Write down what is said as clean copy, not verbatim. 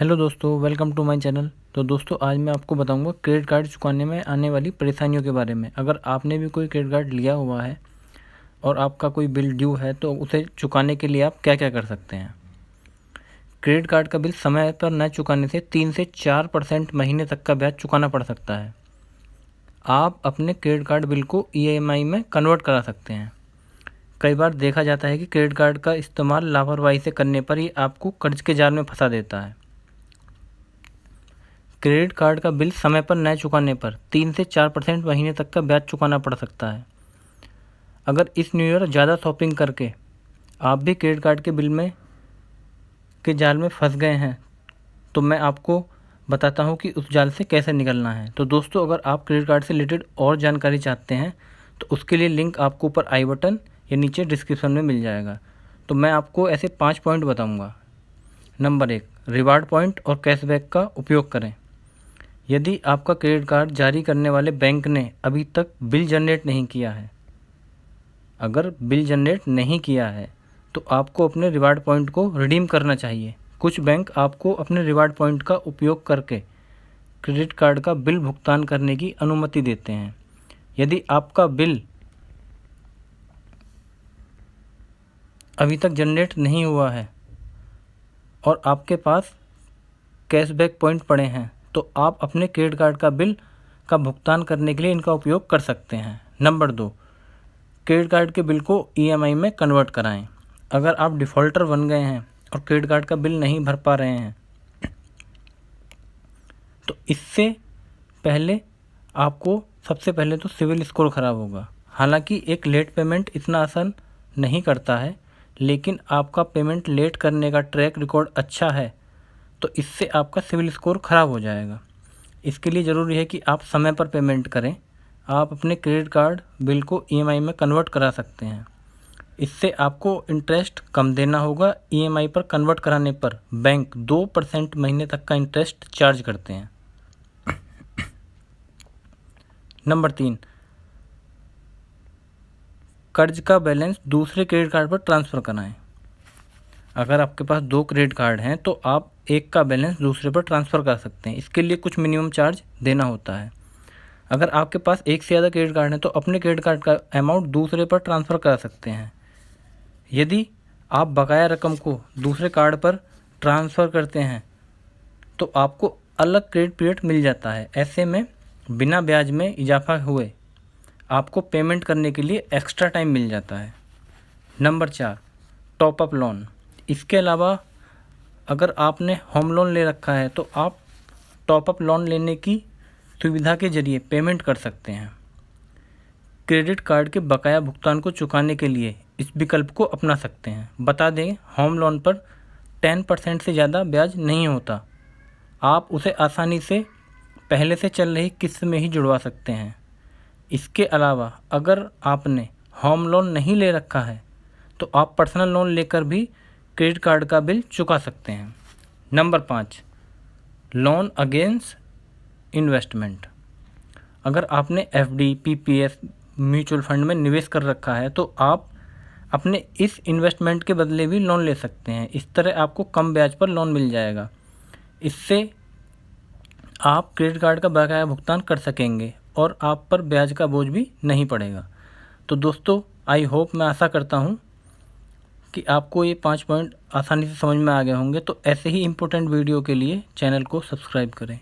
Hello दोस्तों, welcome to my channel. तो दोस्तों आज मैं आपको बताऊंगा क्रेडिट कार्ड चुकाने में आने वाली परेशानियों के बारे में। अगर आपने भी कोई क्रेडिट कार्ड लिया हुआ है और आपका कोई बिल ड्यू है तो उसे चुकाने के लिए आप क्या क्या कर सकते हैं। क्रेडिट कार्ड का बिल समय पर न चुकाने से 3 से 4% महीने तक का ब्याज चुकाना पड़ सकता है। आप अपने क्रेडिट कार्ड बिल को EMI में कन्वर्ट करा सकते हैं। कई बार देखा जाता है कि क्रेडिट कार्ड का इस्तेमाल लापरवाही से करने पर ही आपको कर्ज के जाल में फंसा देता है। क्रेडिट कार्ड का बिल समय पर न चुकाने पर 3 से 4% महीने तक का ब्याज चुकाना पड़ सकता है। अगर इस न्यू ईयर ज़्यादा शॉपिंग करके आप भी क्रेडिट कार्ड के बिल में के जाल में फंस गए हैं तो मैं आपको बताता हूं कि उस जाल से कैसे निकलना है। तो दोस्तों अगर आप क्रेडिट कार्ड से रिलेटेड और जानकारी चाहते हैं तो उसके लिए लिंक आपको ऊपर आई बटन या नीचे डिस्क्रिप्शन में मिल जाएगा। तो मैं आपको ऐसे 5 पॉइंट बताऊँगा। नंबर 1, रिवार्ड पॉइंट और कैशबैक का उपयोग करें। यदि आपका क्रेडिट कार्ड जारी करने वाले बैंक ने अभी तक बिल जनरेट नहीं किया है, अगर बिल जनरेट नहीं किया है तो आपको अपने रिवार्ड पॉइंट को रिडीम करना चाहिए। कुछ बैंक आपको अपने रिवार्ड पॉइंट का उपयोग करके क्रेडिट कार्ड का बिल भुगतान करने की अनुमति देते हैं। यदि आपका बिल अभी तक जनरेट नहीं हुआ है और आपके पास कैशबैक पॉइंट पड़े हैं तो आप अपने क्रेडिट कार्ड का बिल का भुगतान करने के लिए इनका उपयोग कर सकते हैं। नंबर 2, क्रेडिट कार्ड के बिल को EMI में कन्वर्ट कराएं। अगर आप डिफ़ॉल्टर बन गए हैं और क्रेडिट कार्ड का बिल नहीं भर पा रहे हैं तो इससे पहले आपको सबसे पहले तो सिविल स्कोर ख़राब होगा। हालांकि एक लेट पेमेंट इतना आसान नहीं करता है, लेकिन आपका पेमेंट लेट करने का ट्रैक रिकॉर्ड अच्छा है तो इससे आपका सिविल स्कोर ख़राब हो जाएगा। इसके लिए ज़रूरी है कि आप समय पर पेमेंट करें। आप अपने क्रेडिट कार्ड बिल को EMI में कन्वर्ट करा सकते हैं। इससे आपको इंटरेस्ट कम देना होगा। EMI पर कन्वर्ट कराने पर बैंक 2% महीने तक का इंटरेस्ट चार्ज करते हैं। नंबर 3, कर्ज का बैलेंस दूसरे क्रेडिट कार्ड पर ट्रांसफ़र कराएं। अगर आपके पास 2 क्रेडिट कार्ड हैं तो आप एक का बैलेंस दूसरे पर ट्रांसफ़र कर सकते हैं। इसके लिए कुछ मिनिमम चार्ज देना होता है। अगर आपके पास एक से ज़्यादा क्रेडिट कार्ड हैं तो अपने क्रेडिट कार्ड का अमाउंट दूसरे पर ट्रांसफ़र कर सकते हैं। यदि आप बकाया रकम को दूसरे कार्ड पर ट्रांसफ़र करते हैं तो आपको अलग क्रेडिट पीरियड मिल जाता है। ऐसे में बिना ब्याज में इजाफा हुए आपको पेमेंट करने के लिए एक्स्ट्रा टाइम मिल जाता है। Number 4, top up loan. इसके अलावा अगर आपने होम लोन ले रखा है तो आप टॉपअप लोन लेने की सुविधा के जरिए पेमेंट कर सकते हैं। क्रेडिट कार्ड के बकाया भुगतान को चुकाने के लिए इस विकल्प को अपना सकते हैं। बता दें, होम लोन पर 10% से ज़्यादा ब्याज नहीं होता। आप उसे आसानी से पहले से चल रही किस्त में ही जुड़वा सकते हैं। इसके अलावा अगर आपने होम लोन नहीं ले रखा है तो आप पर्सनल लोन लेकर भी क्रेडिट कार्ड का बिल चुका सकते हैं। Number 5, loan against investment. अगर आपने FD, PPS, म्यूचुअल फंड में निवेश कर रखा है तो आप अपने इस इन्वेस्टमेंट के बदले भी लोन ले सकते हैं। इस तरह आपको कम ब्याज पर लोन मिल जाएगा। इससे आप क्रेडिट कार्ड का बकाया भुगतान कर सकेंगे और आप पर ब्याज का बोझ भी नहीं पड़ेगा। तो दोस्तों आई होप, मैं आशा करता हूँ कि आपको ये 5 पॉइंट आसानी से समझ में आ गए होंगे। तो ऐसे ही इम्पोर्टेंट वीडियो के लिए चैनल को सब्सक्राइब करें।